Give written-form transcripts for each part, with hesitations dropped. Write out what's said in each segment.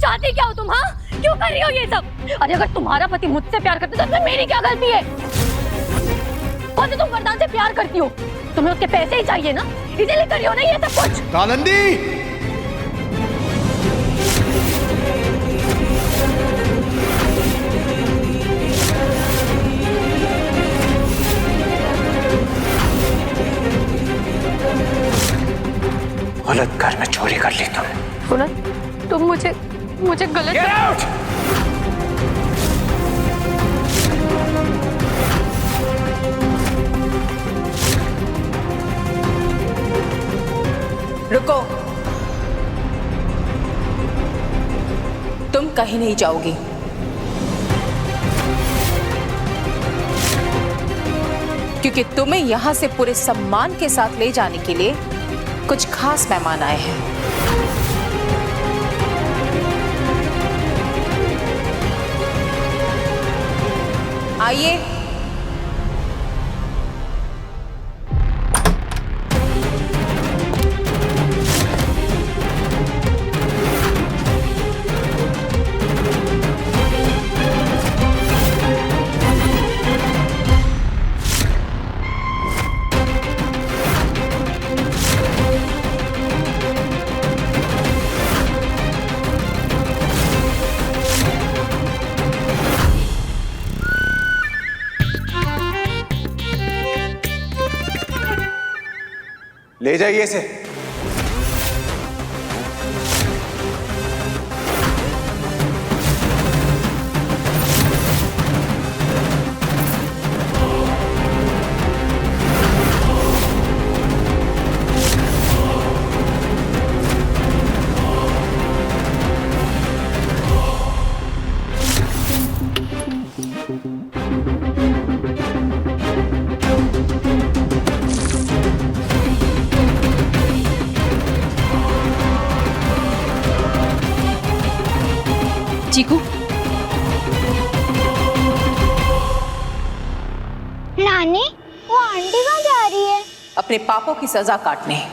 चाहती क्या हो तुम? हाँ, क्यों कर रही हो ये सब? अरे अगर तुम्हारा पति मुझसे प्यार करता तो मेरी क्या गलती है? और तो तुम वरदान से प्यार करती हो, तुम्हें उसके पैसे ही चाहिए ना, इसीलिए कर रही हो ना ये सब कुछ। कालिंदी, गलत घर में चोरी कर ली तुम मुझे गलत Get out! रुको, तुम कहीं नहीं जाओगी। क्योंकि तुम्हें यहां से पूरे सम्मान के साथ ले जाने के लिए कुछ खास मेहमान आए हैं। आइए। ले जाइए इसे। चीकू, नानी, वो आंटी कहाँ जा रही है? अपने पापों की सजा काटने।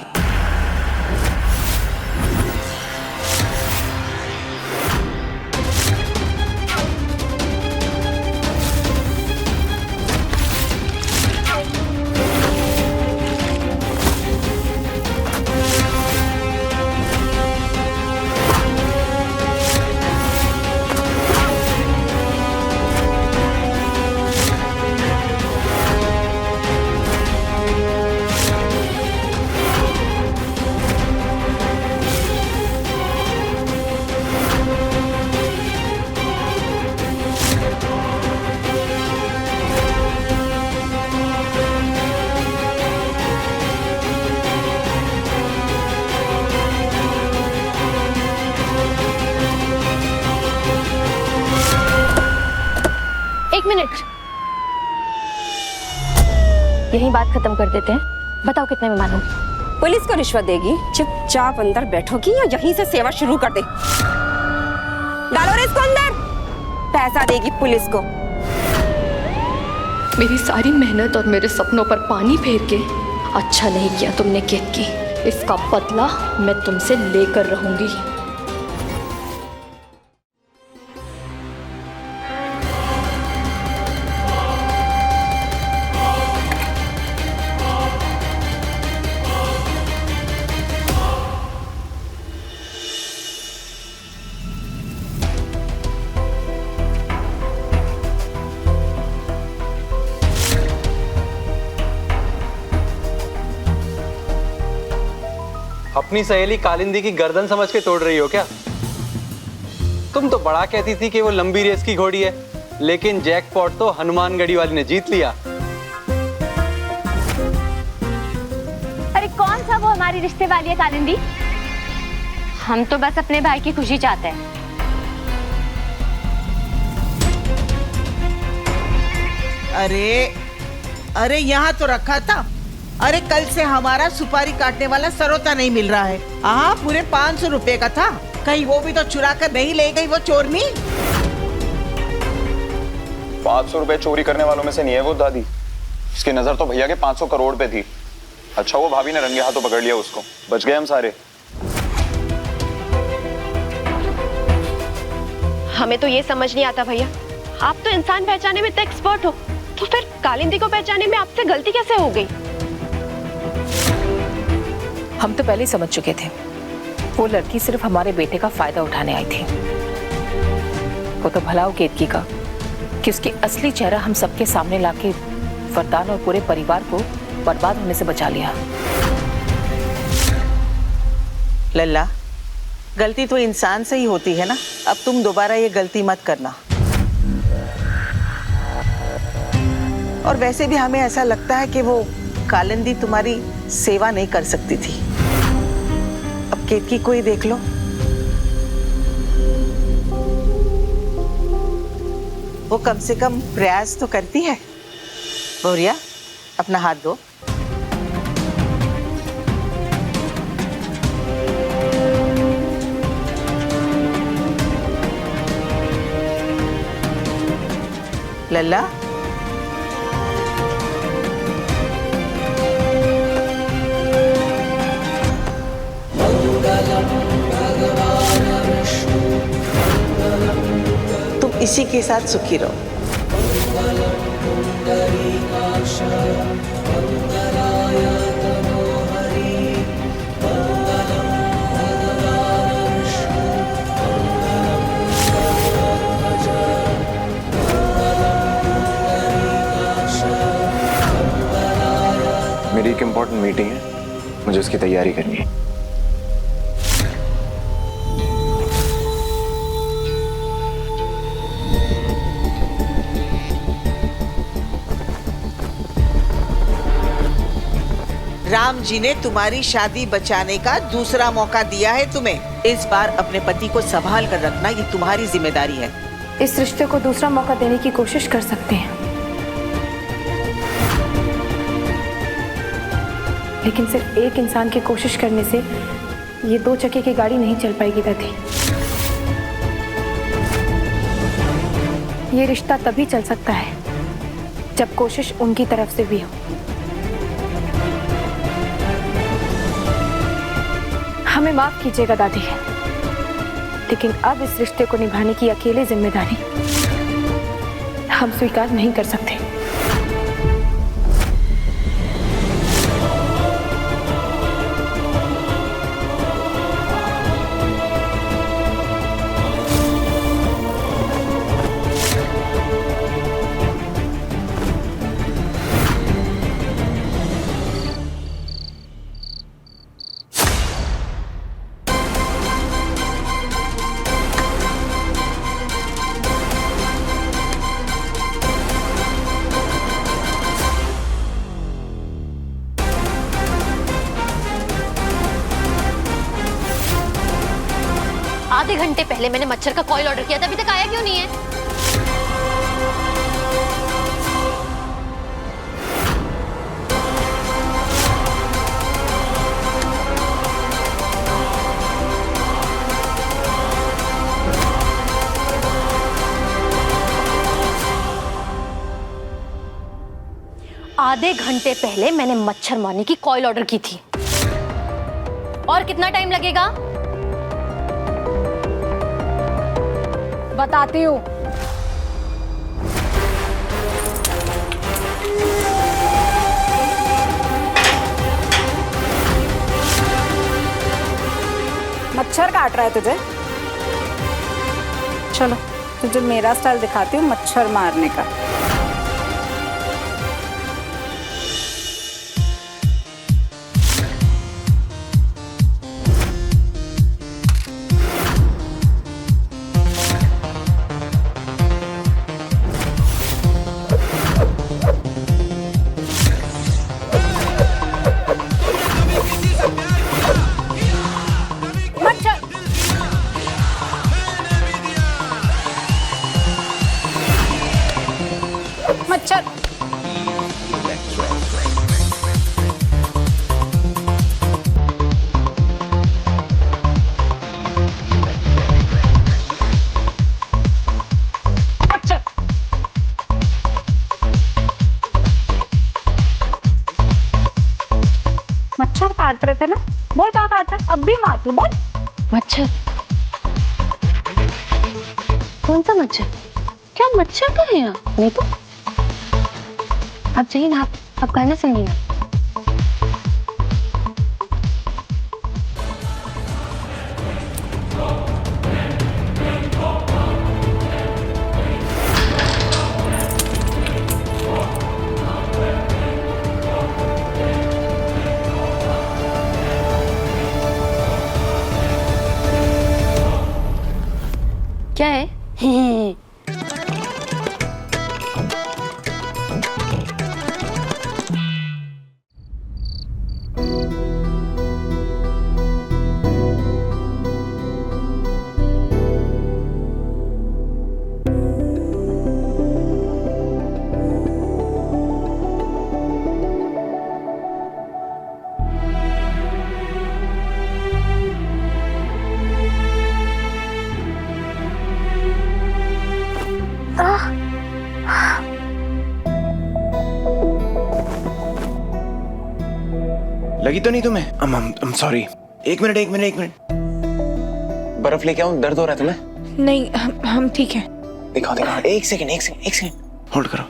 एक मिनट, यही बात खत्म कर देते हैं। बताओ कितने मेहमान हो? पुलिस को रिश्वत देगी? चुपचाप अंदर बैठोगी या यहीं से सेवा शुरू कर दे? डालो रे इसको अंदर। पैसा देगी पुलिस को। मेरी सारी मेहनत और मेरे सपनों पर पानी फेर के अच्छा नहीं किया तुमने केतकी। इसका बदला मैं तुमसे लेकर रहूंगी। अपनी सहेली कालिंदी की गर्दन समझ के तोड़ रही हो क्या? तुम तो बड़ा कहती थी कि वो लंबी रेस की घोड़ी है, लेकिन जैकपॉट तो हनुमानगढ़ी वाली ने जीत लिया। अरे कौन सा वो हमारी रिश्ते वाली है कालिंदी? हम तो बस अपने भाई की खुशी चाहते हैं। अरे यहाँ तो रखा था। अरे कल से हमारा सुपारी काटने वाला सरोता नहीं मिल रहा है। हाँ, पूरे 500 रुपए का था। कहीं वो भी तो चुरा कर नहीं ले गई वो चोरनी? 500 रुपए चोरी करने वालों में से नहीं है वो दादी। इसकी नजर तो भैया के 500 करोड़ पे थी। अच्छा वो भाभी ने रंगे हाथों पकड़ लिया उसको, बच गए हम सारे। हमें तो ये समझ नहीं आता भैया, आप तो इंसान पहचाने में इतने एक्सपर्ट हो, तो फिर कालिंदी को पहचाने में आपसे गलती कैसे हो गई? हम तो पहले ही समझ चुके थे, वो लड़की सिर्फ हमारे बेटे का फायदा उठाने आई थी। वो तो भला हो केतकी का कि उसकी असली चेहरा हम सबके सामने लाके वरदान और पूरे परिवार को बर्बाद होने से बचा लिया। लल्ला, गलती तो इंसान से ही होती है ना। अब तुम दोबारा ये गलती मत करना। और वैसे भी हमें ऐसा लगता है कि वो कालिंदी तुम्हारी सेवा नहीं कर सकती थी। अब केतकी को ही देख लो, वो कम से कम प्रयास तो करती है। बोरिया, अपना हाथ दो। लल्ला, तुम इसी के साथ सुखी रहो। मेरी एक इम्पोर्टेंट मीटिंग है, मुझे उसकी तैयारी करनी है। राम जी ने तुम्हारी शादी बचाने का दूसरा मौका दिया है तुम्हें। इस बार अपने पति को संभाल कर रखना, ये तुम्हारी जिम्मेदारी है। इस रिश्ते को दूसरा मौका देने की कोशिश कर सकते हैं, लेकिन सिर्फ एक इंसान की कोशिश करने से ये 2 चक्के की गाड़ी नहीं चल पाएगी दादी। ये रिश्ता तभी चल सकता है जब कोशिश उनकी तरफ से भी हो। हमें माफ कीजिएगा दादी, लेकिन अब इस रिश्ते को निभाने की अकेले जिम्मेदारी हम स्वीकार नहीं कर सकते। आधे घंटे पहले मैंने मच्छर का कॉइल ऑर्डर किया था, अभी तक आया क्यों नहीं है? आधे घंटे पहले मैंने मच्छर मारने की कॉइल ऑर्डर की थी। और कितना टाइम लगेगा बताती हूँ। मच्छर काट रहा है तुझे? चलो तुझे मेरा स्टाइल दिखाती हूँ मच्छर मारने का। मच्छर मच्छर काट रहे थे ना, बोल कहाँ काटा? अब भी मार तू, बोल। मच्छर कौन सा मच्छर? क्या मच्छर का है यहाँ? नहीं तो आप चाहिए ना, आप गाना सुनिए ना। क्या है? लगी तो नहीं तुम्हें? I'm sorry. एक मिनट। बर्फ लेके आऊं? दर्द हो रहा है तुम्हें? नहीं, हम ठीक हैं। दिखाओ। एक सेकंड। होल्ड करो।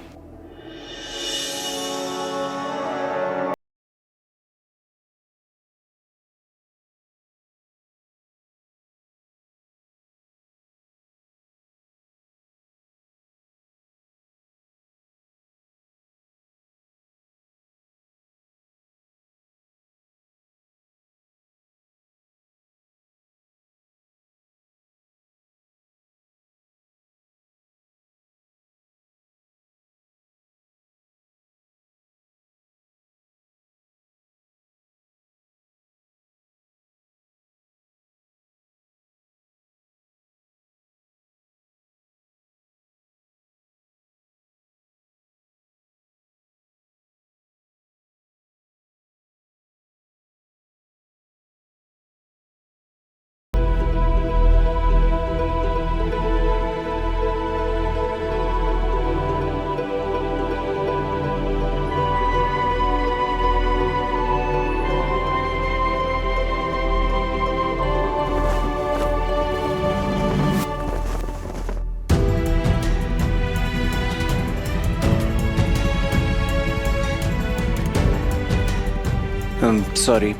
सॉरी,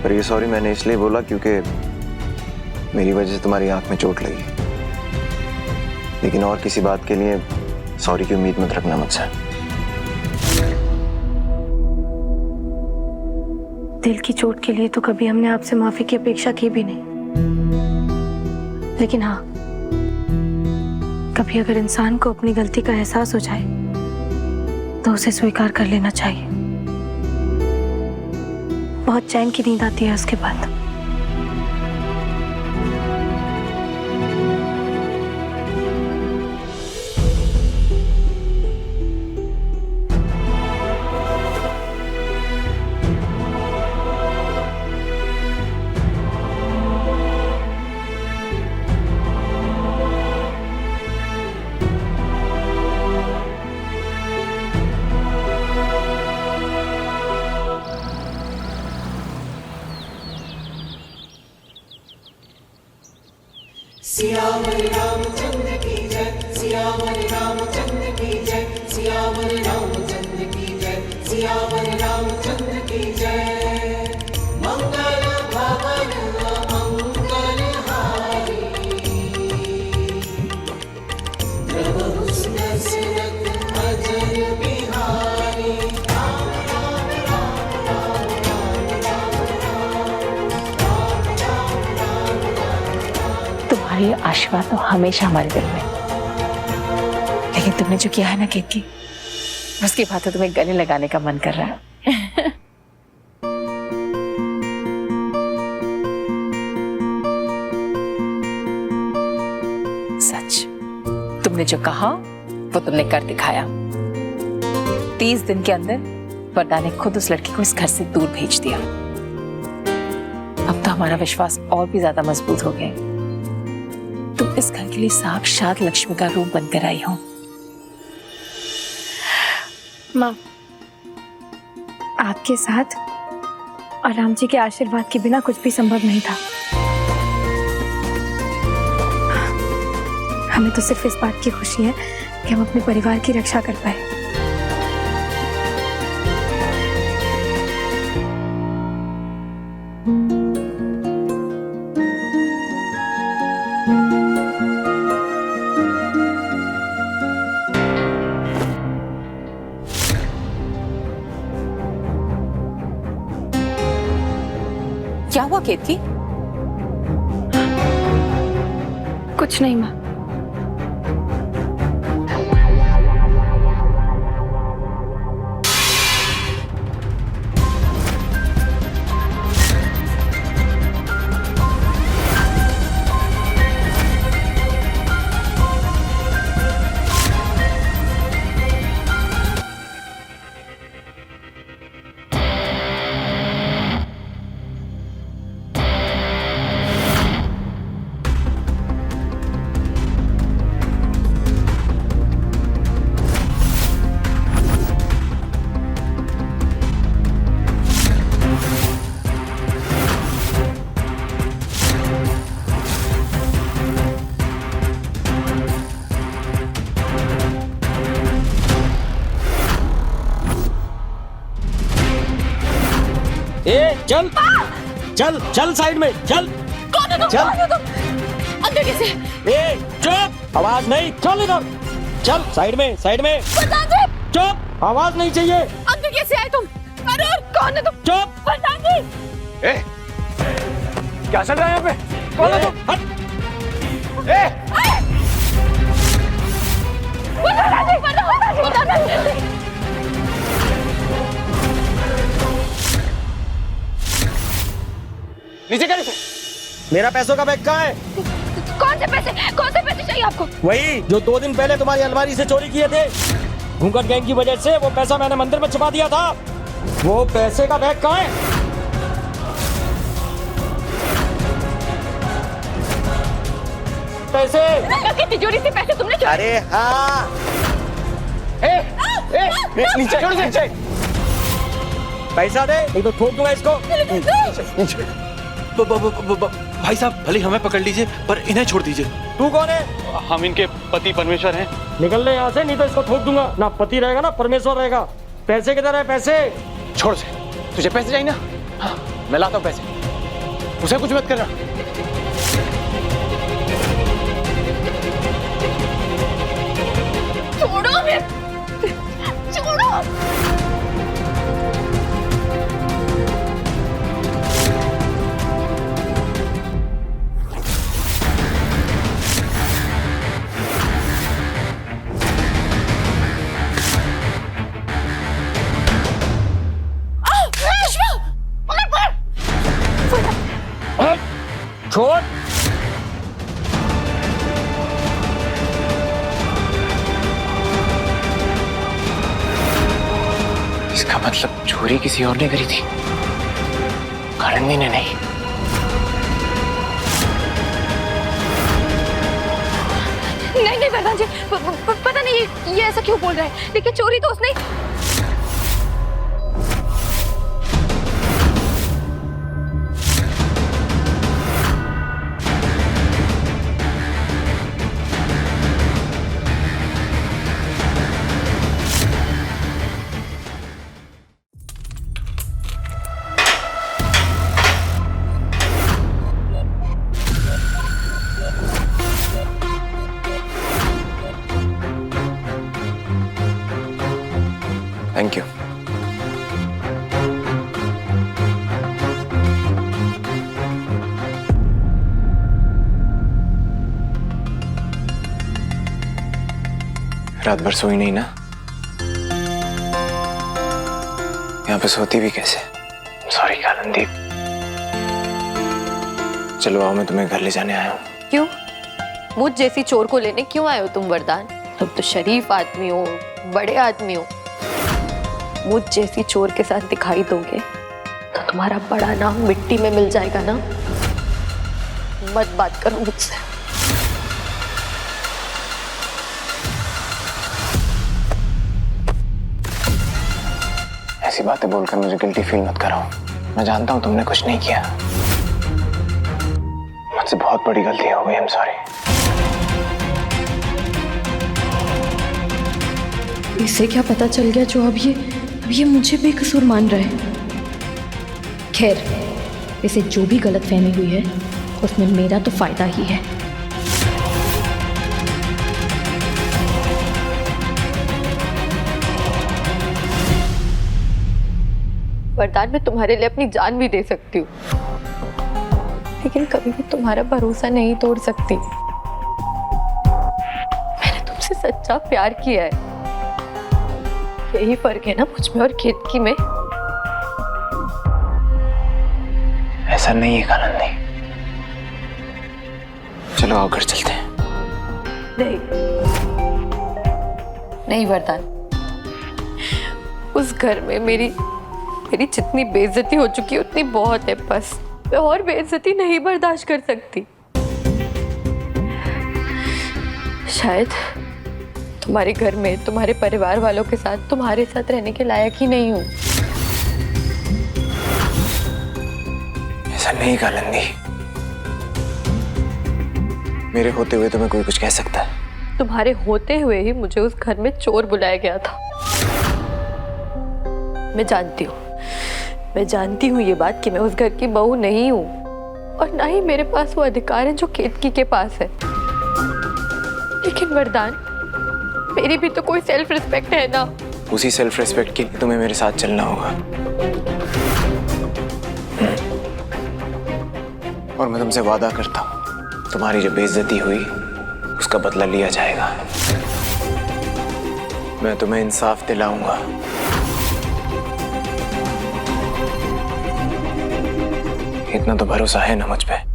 पर ये सॉरी मैंने इसलिए बोला क्योंकि मेरी वजह से तुम्हारी आंख में चोट लगी। लेकिन और किसी बात के लिए सॉरी की उम्मीद मत रखना मुझसे। दिल की चोट के लिए तो कभी हमने आपसे माफी की अपेक्षा की भी नहीं, लेकिन हाँ, कभी अगर इंसान को अपनी गलती का एहसास हो जाए तो उसे स्वीकार कर लेना चाहिए। बहुत चैन की नींद आती है उसके बाद। सियावर रामचंद्र की जय, सियावर रामचंद्र की जय, सियावर रामचंद्र की जय, सियावर रामचंद्र की जय। मंगल भवन मंगल हारी, प्रभु दशरथ अजर बिहारी। राम राम राम राम राम राम राम। तुम्हारी आशीर्वाद तो हमेशा हमारे दिल में, लेकिन तुमने जो किया है ना केतकी, उसकी बात तो तुम्हें गले लगाने का मन कर रहा है। सच, तुमने जो कहा वो तुमने कर दिखाया। 30 दिन के अंदर वरदा ने खुद उस लड़की को इस घर से दूर भेज दिया। अब तो हमारा विश्वास और भी ज्यादा मजबूत हो गया। तुम इस घर के लिए साक्षात लक्ष्मी का रूप बनकर आई हो। माँ, आपके साथ और राम जी के आशीर्वाद के बिना कुछ भी संभव नहीं था। हमें तो सिर्फ इस बात की खुशी है कि हम अपने परिवार की रक्षा कर पाए। क्या हुआ केतकी? कुछ नहीं माँ। चल चल चल साइड में चल। कौन है तुम? चल। कौन है तुम? अंदर कैसे? चुप, आवाज नहीं, चल इधर, चल साइड में प्रधान जी! चुप, आवाज नहीं चाहिए। अंदर कैसे आए तुम? अरुण, कौन है तुम? चुप। प्रधान जी! क्या चल रहा है यहाँ पे? कौन है तुम? हट। प्रधान जी! नीचे कर। मेरा पैसों का बैग कहाँ है? कौन से पैसे चाहिए आपको? वही जो 2 दिन पहले तुम्हारी अलमारी से चोरी किए थे। घूंघट गैंग की वजह से वो पैसा मैंने मंदिर में छुपा दिया था। वो पैसे का बैग कहाँ है? पैसे तिजोरी से पैसे तुमने चुराए? अरे हाँ। नीचे छोड़, नीचे। पैसा दे नहीं तो ठोक दूंगा इसको। भाई साहब, भले हमें पकड़ लीजिए पर इन्हें छोड़ दीजिए। तू कौन है? हम इनके पति परमेश्वर हैं। निकल ले यहाँ से, नहीं तो इसको ठोक दूंगा। ना पति रहेगा ना परमेश्वर रहेगा। पैसे किधर है? पैसे छोड़ से, तुझे पैसे चाहिए ना? हाँ, मैं लाता हूँ पैसे, उसे कुछ मत करना। छोड़ो मैं, छोड़ो। छोड़। इसका मतलब चोरी किसी और ने करी थी, करंदी ने नहीं। नहीं प्रधान जी, पता नहीं ये ऐसा क्यों बोल रहा है, लेकिन चोरी तो उसने। Thank you. रात भर सोई नहीं ना? यहाँ पे सोती भी कैसे? सॉरी कालनदीप। चलो आओ, मैं तुम्हें घर ले जाने आया हूँ। क्यों? मुझ जैसी चोर को लेने क्यों आए हो तुम वरदान? तुम तो शरीफ आदमी हो, बड़े आदमी हो। मुझ जैसी चोर के साथ दिखाई दोगे तो तुम्हारा बड़ा नाम मिट्टी में मिल जाएगा ना। मत बात करो मुझसे। ऐसी बातें बोलकर मुझे गिल्टी फील मत कराओ। मैं जानता हूँ तुमने कुछ नहीं किया। मुझसे बहुत बड़ी गलती हो गई। I am sorry. इसे क्या पता चल गया जो अब ये मुझे बेकसूर मान रहा है। खैर, इसे जो भी गलतफहमी हुई है उसमें मेरा तो फायदा ही है। वरदान, मैं तुम्हारे लिए अपनी जान भी दे सकती हूँ, लेकिन कभी भी तुम्हारा भरोसा नहीं तोड़ सकती। मैंने तुमसे सच्चा प्यार किया है, यही फर्क है ना मुझ में और केतकी में। ऐसा नहीं है कानंदी, चलो आओ घर चलते हैं। नहीं वरदान, उस घर में मेरी जितनी बेइज्जती हो चुकी है उतनी बहुत है। बस मैं और बेइज्जती नहीं बर्दाश्त कर सकती। शायद तुम्हारे घर में तुम्हारे परिवार वालों के साथ तुम्हारे साथ रहने के लायक ही नहीं हूं। ऐसा नहीं कानंदी, मेरे होते हुए तुम्हें कोई कुछ कह सकता है? तुम्हारे होते हुए ही मुझे उस घर में चोर बुलाया गया था। मैं जानती हूँ ये बात कि मैं उस घर की बहू नहीं हूँ, और ना ही मेरे पास वो अधिकार है जो केतकी के पास है। लेकिन वरदान, मेरी भी तो कोई सेल्फ रिस्पेक्ट है ना। उसी सेल्फ रिस्पेक्ट के लिए तुम्हें मेरे साथ चलना होगा, और मैं तुमसे वादा करता हूँ तुम्हारी जो बेइज्जती हुई उसका बदला लिया जाएगा। मैं तुम्हें इंसाफ दिलाऊंगा। इतना तो भरोसा है ना मुझ पे?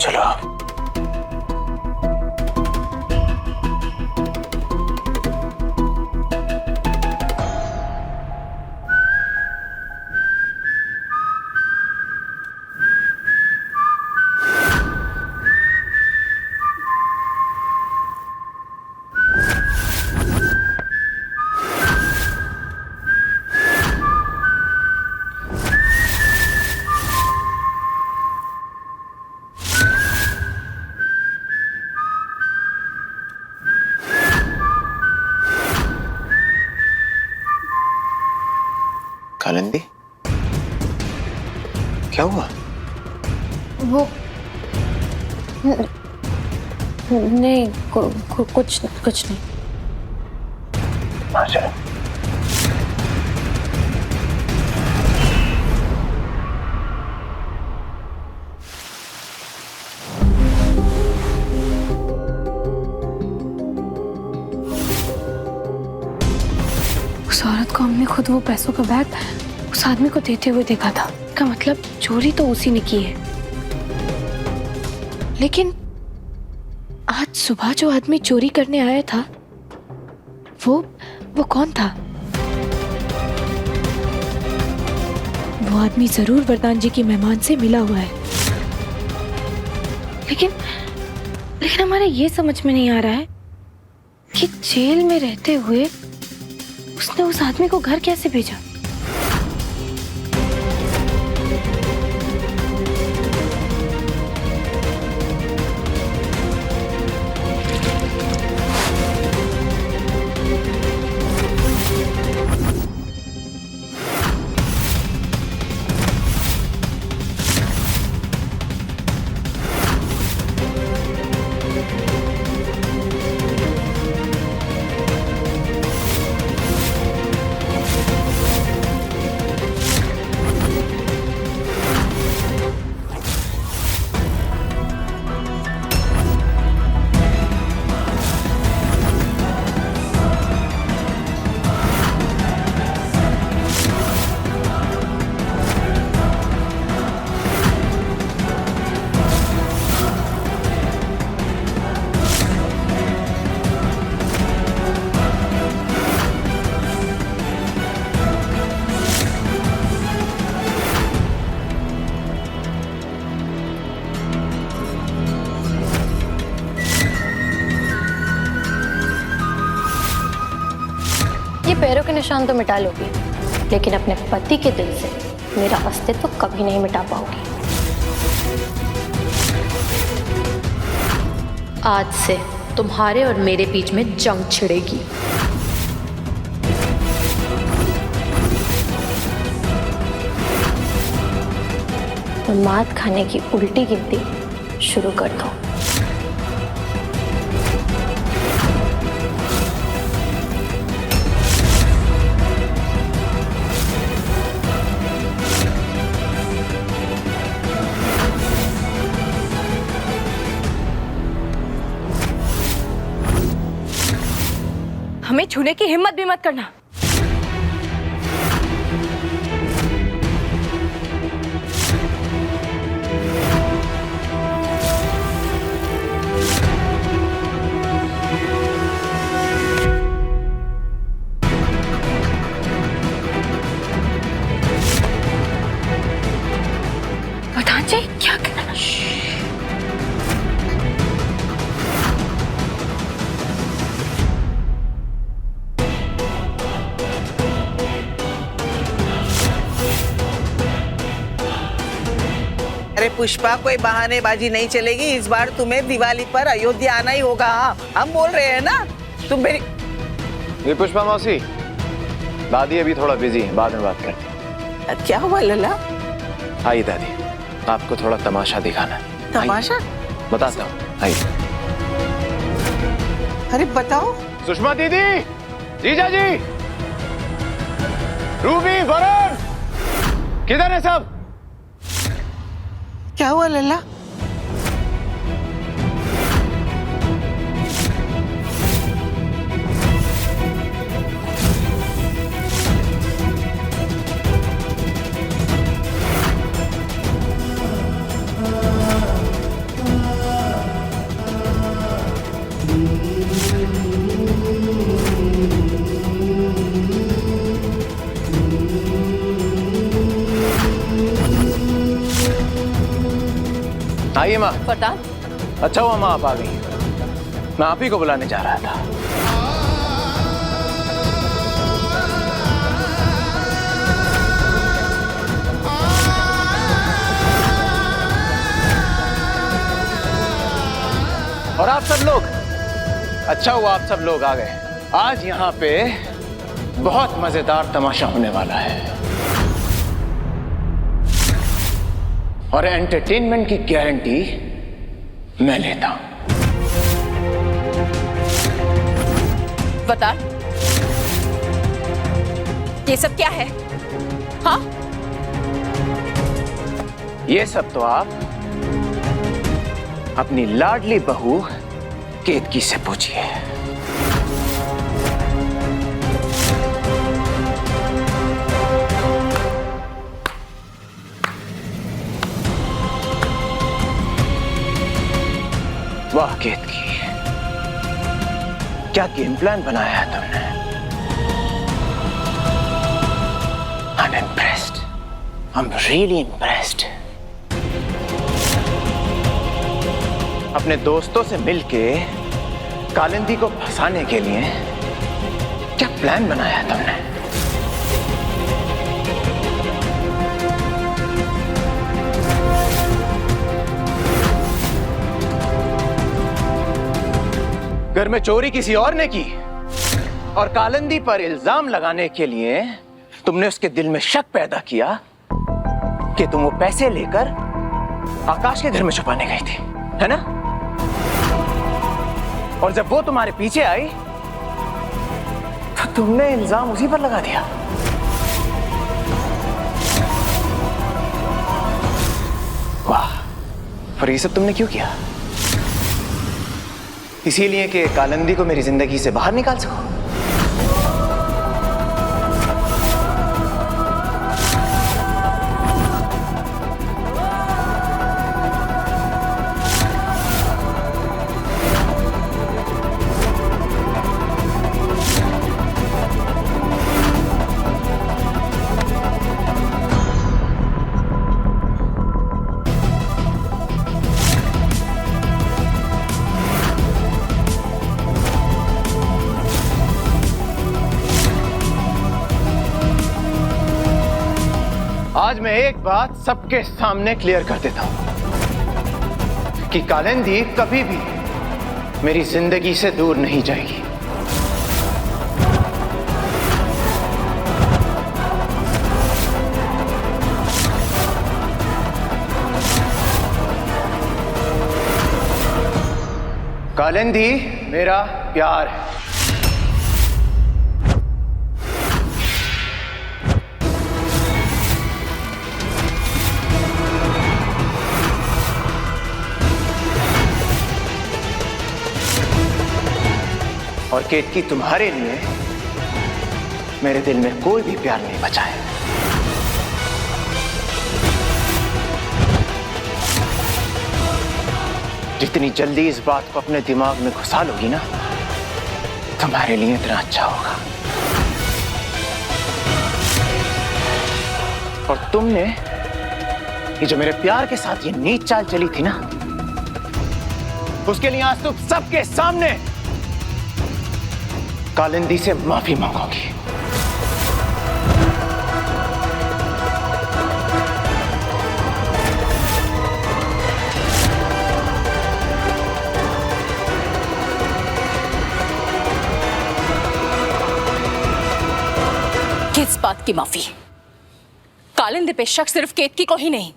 चलो आप। कानंदी, क्या हुआ? वो नहीं, कुछ नहीं। चलो। उस औरत को हमने खुद वो पैसों का बैग उस आदमी को देते हुए देखा था। का मतलब चोरी तो उसी ने की है। लेकिन आज सुबह जो आदमी चोरी करने आया था वो कौन था? वो आदमी जरूर वरदान जी की मेहमान से मिला हुआ है। लेकिन हमारा ये समझ में नहीं आ रहा है कि जेल में रहते हुए उसने उस आदमी को घर कैसे भेजा? ये पैरों के निशान तो मिटा लोगी, लेकिन अपने पति के दिल से मेरा अस्तित्व कभी नहीं मिटा पाओगी। आज से तुम्हारे और मेरे बीच में जंग छिड़ेगी। तो मात खाने की उल्टी गिनती शुरू कर दो। हमें छूने की हिम्मत भी मत करना। प्रधान जी क्या करना? अरे पुष्पा, कोई बहानेबाजी नहीं चलेगी। इस बार तुम्हें दिवाली पर अयोध्या आना ही होगा। हाँ, हम बोल रहे हैं ना, तुम मेरी। ये पुष्पा मौसी, दादी अभी थोड़ा बिजी है, बाद में बात करते हैं। क्या हुआ लला? आइए दादी, आपको थोड़ा तमाशा दिखाना है। तमाशा? बताता हूँ, आइए। अरे बताओ। सुषमा दीदी, जीजा जी, रूबी, वरुण, किधर है सब? क्या हुआ लला? आइए माँ। वरदान, अच्छा हुआ माँ आप आ गई, मैं आप ही को बुलाने जा रहा था। और आप सब लोग, अच्छा हुआ आप सब लोग आ गए। आज यहाँ पे बहुत मजेदार तमाशा होने वाला है और एंटरटेनमेंट की गारंटी मैं लेता हूं। वरदान, ये सब क्या है? हाँ? ये सब तो आप अपनी लाडली बहू केतकी से पूछिए। वाह केतकी, क्या गेम प्लान बनाया है तुमने। I'm impressed. I'm really impressed. अपने दोस्तों से मिलके कालिंदी को फंसाने के लिए क्या प्लान बनाया है तुमने। घर में चोरी किसी और ने की और कालिंदी पर इल्जाम लगाने के लिए तुमने उसके दिल में शक पैदा किया कि तुम वो पैसे लेकर आकाश के घर में छुपाने गई थी, है ना? और जब वो तुम्हारे पीछे आई तो तुमने इल्जाम उसी पर लगा दिया। वाह, और ये सब तुमने क्यों किया? इसीलिए कि कालिंदी को मेरी जिंदगी से बाहर निकाल सको। आज मैं एक बात सबके सामने क्लियर कर देता हूं कि कालिंदी कभी भी मेरी जिंदगी से दूर नहीं जाएगी। कालिंदी मेरा प्यार है। और केतकी, तुम्हारे लिए मेरे दिल में कोई भी प्यार नहीं बचा है। जितनी जल्दी इस बात को अपने दिमाग में घुसा लोगी ना, तुम्हारे लिए इतना अच्छा होगा। और तुमने ये जो मेरे प्यार के साथ ये नीच चाल चली थी ना, उसके लिए आज तुम सबके सामने कालिंदी से माफी मांगोगी। किस बात की माफी? कालिंदी पे शक सिर्फ केतकी को ही नहीं,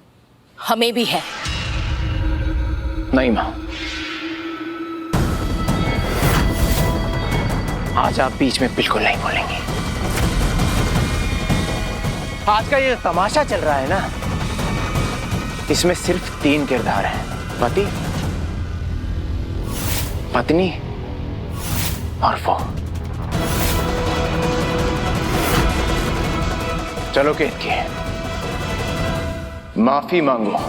हमें भी है। नहीं मां, आज आप बीच में बिल्कुल नहीं बोलेंगे। आज का ये तमाशा चल रहा है ना, इसमें सिर्फ 3 किरदार हैं: पति, पत्नी और वो। चलो केतकी, माफी मांगो।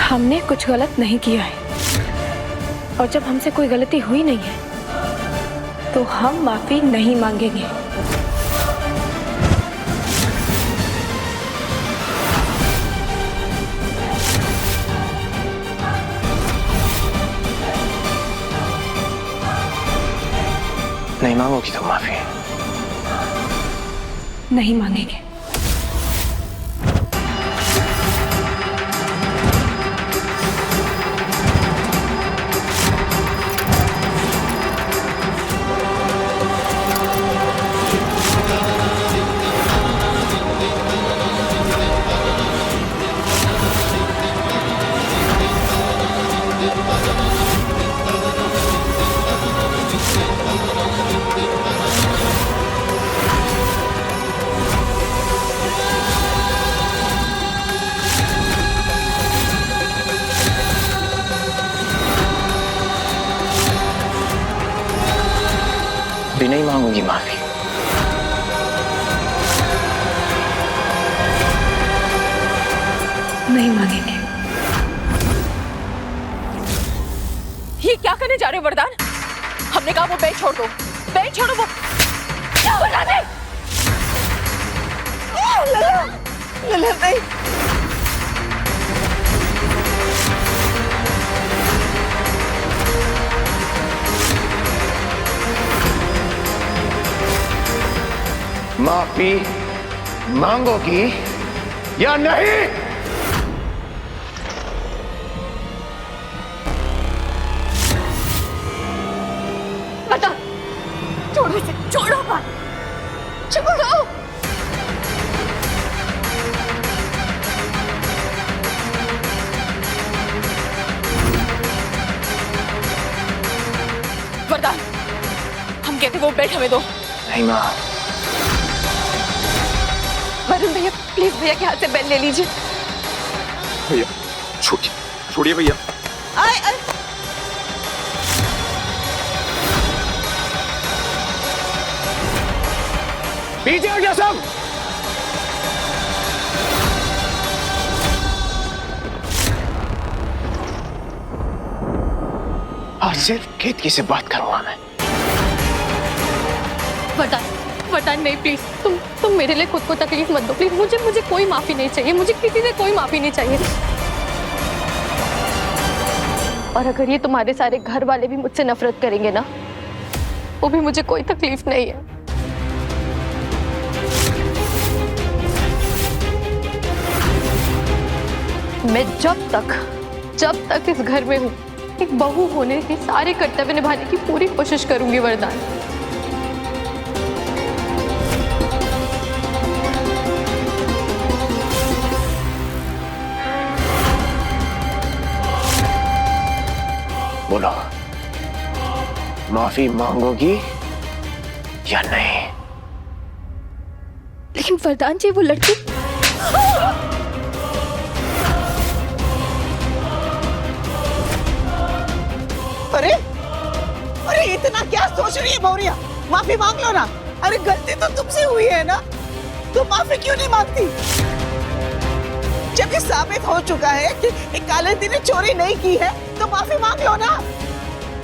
हमने कुछ गलत नहीं किया है, और जब हमसे कोई गलती हुई नहीं है तो हम माफी नहीं मांगेंगे। नहीं मांगोगी तो माफी? नहीं मांगेंगे। भी नहीं मांगूंगी माफी। नहीं मांगेंगे। ये क्या करने जा रहे हो वरदान? हमने कहा वो बेड छोड़ दो, बेड छोड़ो। वो क्या बता दे? नहीं। माफी मांगोगी या नहीं? बता, छोड़ो इसे, छोड़ो बात, छोड़ो। वरदान, हम कहते वो बेड हमें दो। नहीं मां। वरुण भैया, प्लीज भैया के हाथ से बेल ले लीजिए। भैया छोड़िए, छोड़िए भैया। आए आए। पीछे हो गया सब। आज सिर्फ केतकी से बात करूंगा मैं। वरदान, वरदान नहीं, प्लीज तुम तुम मेरे लिए खुद को तकलीफ मत दो प्लीज। मुझे कोई माफी नहीं चाहिए, मुझे किसी से कोई माफी नहीं चाहिए। और अगर ये तुम्हारे सारे घर वाले भी मुझसे नफरत करेंगे ना, वो भी मुझे कोई तकलीफ नहीं है। मैं जब तक इस घर में हूँ, एक बहू होने के सारे कर्तव्य निभाने की पूरी कोशिश करूंगी वरदान। बोलो, माफी मांगोगी या नहीं? लेकिन वरदान जी, वो लड़की अरे अरे इतना क्या सोच रही है भौरिया? माफी मांग लो ना। अरे गलती तो तुमसे हुई है ना, तुम माफी क्यों नहीं मांगती? जब ये साबित हो चुका है कि एक कालिंदी ने चोरी नहीं की है तो माफी मांग लो ना।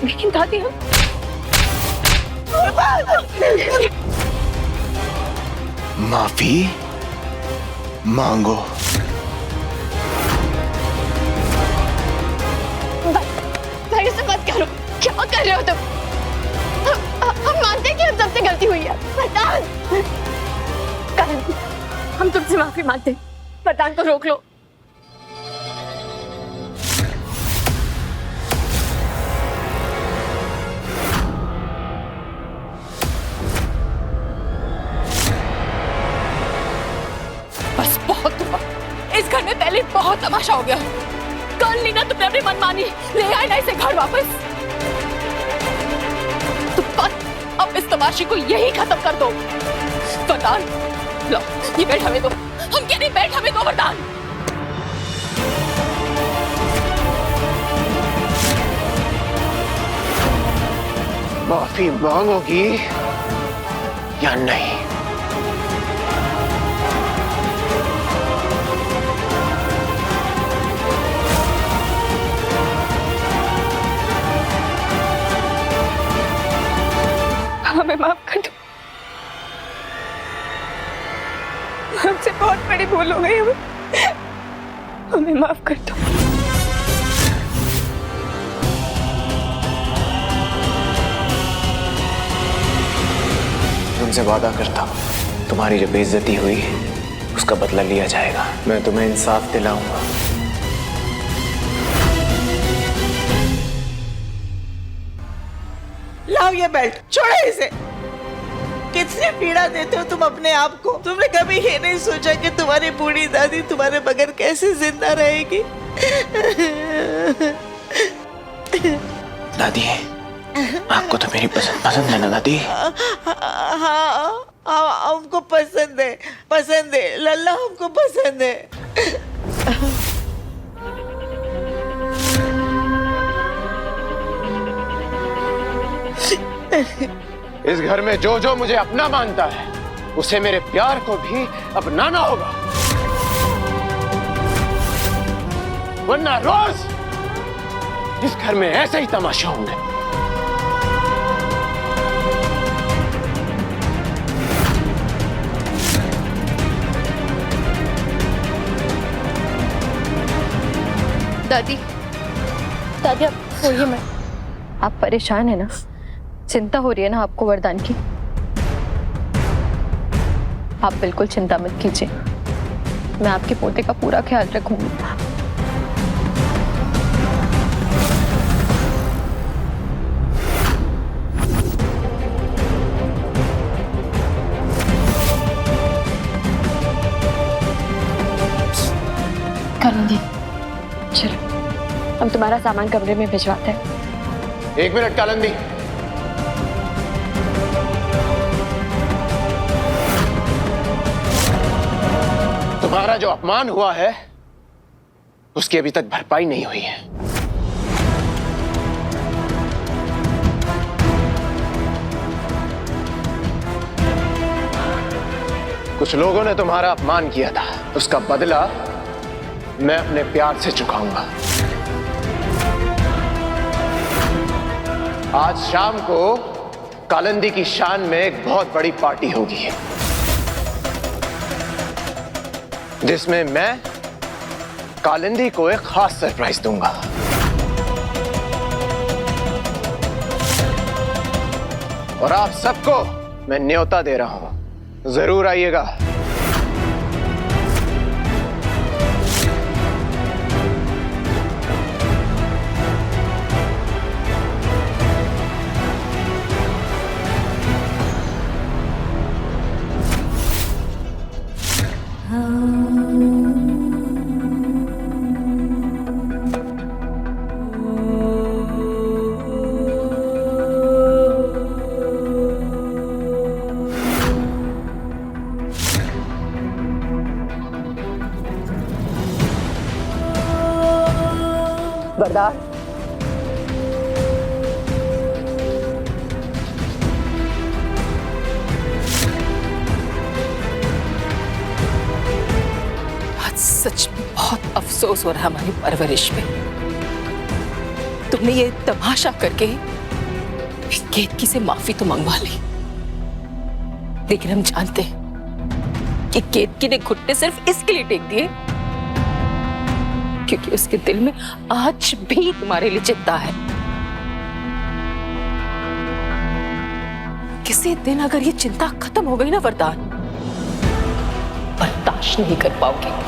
लेकिन दादी, हम माफी मांगो। भाई से बात करो, क्या कर रहे हो तुम? हम मानते हैं कि हम सबसे गलती हुई है। वरदान, हम तुमसे माफी मांगते हैं। वरदान को रोक लो। बस बहुत हुआ, इस घर में पहले बहुत तमाशा हो गया। कल ली ना तुमने अपनी मनमानी, ले आए ना इसे घर वापस। तुम बस अब इस तमाशे को यही खत्म कर दो। वरदान, लो ये बेड हमें दो। हम कह रहे बेड हमें दो वरदान। माफी मांगोगी या नहीं? हमें माफ कर दो, हमसे बहुत बड़ी भूल हो गई। हमें माफ कर दो। तुमसे वादा करता हूं, तुम्हारी जो बेइज्जती हुई उसका बदला लिया जाएगा। मैं तुम्हें इंसाफ दिलाऊंगा। लाओ ये बेल्ट, छोड़ो इसे। कितनी पीड़ा देते हो तुम अपने आप को। तुमने कभी ये नहीं सोचा कि तुम्हारी बूढ़ी दादी तुम्हारे बगैर कैसे जिंदा रहेगी? दादी, आपको तो मेरी पसंद है ना दादी? हाँ, हमको पसंद है लल्ला, हमको पसंद है। इस घर में जो जो मुझे अपना मानता है उसे मेरे प्यार को भी अपनाना होगा, वरना रोज इस घर में ऐसे ही तमाशे होंगे। दादी, दादी आप बोलिए मैं। आप परेशान है ना? चिंता हो रही है ना आपको वरदान की? आप बिल्कुल चिंता मत कीजिए, मैं आपके पोते का पूरा ख्याल रखूंगी। कालिंदी, चलो हम तुम्हारा सामान कमरे में भिजवाते हैं। 1 मिनट कालिंदी, तुम्हारा जो अपमान हुआ है उसकी अभी तक भरपाई नहीं हुई है। कुछ लोगों ने तुम्हारा अपमान किया था, उसका बदला मैं अपने प्यार से चुकाऊंगा। आज शाम को कालिंदी की शान में एक बहुत बड़ी पार्टी होगी। जिसमें मैं कालिंदी को एक खास सरप्राइज दूंगा। और आप सबको मैं न्योता दे रहा हूं, जरूर आइएगा। वरदान, आज सच में बहुत अफसोस हो रहा हमारी परवरिश पे। तुमने ये तमाशा करके केतकी से माफी तो मंगवा ली, लेकिन हम जानते हैं कि केतकी ने घुटने सिर्फ इसके लिए टेक दिए क्योंकि उसके दिल में आज भी तुम्हारे लिए चिंता है। किसी दिन अगर ये चिंता खत्म हो गई ना वरदान, बर्दाश्त नहीं कर पाओगे।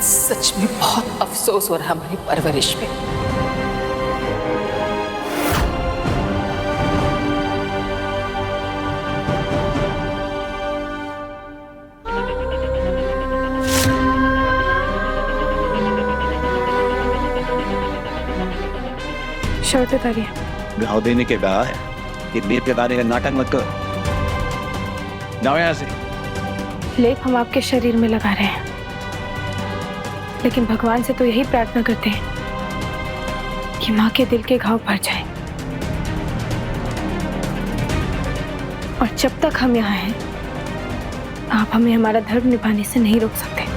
सच में बहुत अफसोस हो रहा हमारी परवरिश पे। शर्त उतारिए। घाव देने के बाद ये लेप के बारे में नाटक मत करो। जाओ यहाँ से। लेप हम आपके शरीर में लगा रहे हैं, लेकिन भगवान से तो यही प्रार्थना करते हैं कि माँ के दिल के घाव भर जाए। और जब तक हम यहाँ हैं, आप हमें हमारा धर्म निभाने से नहीं रोक सकते।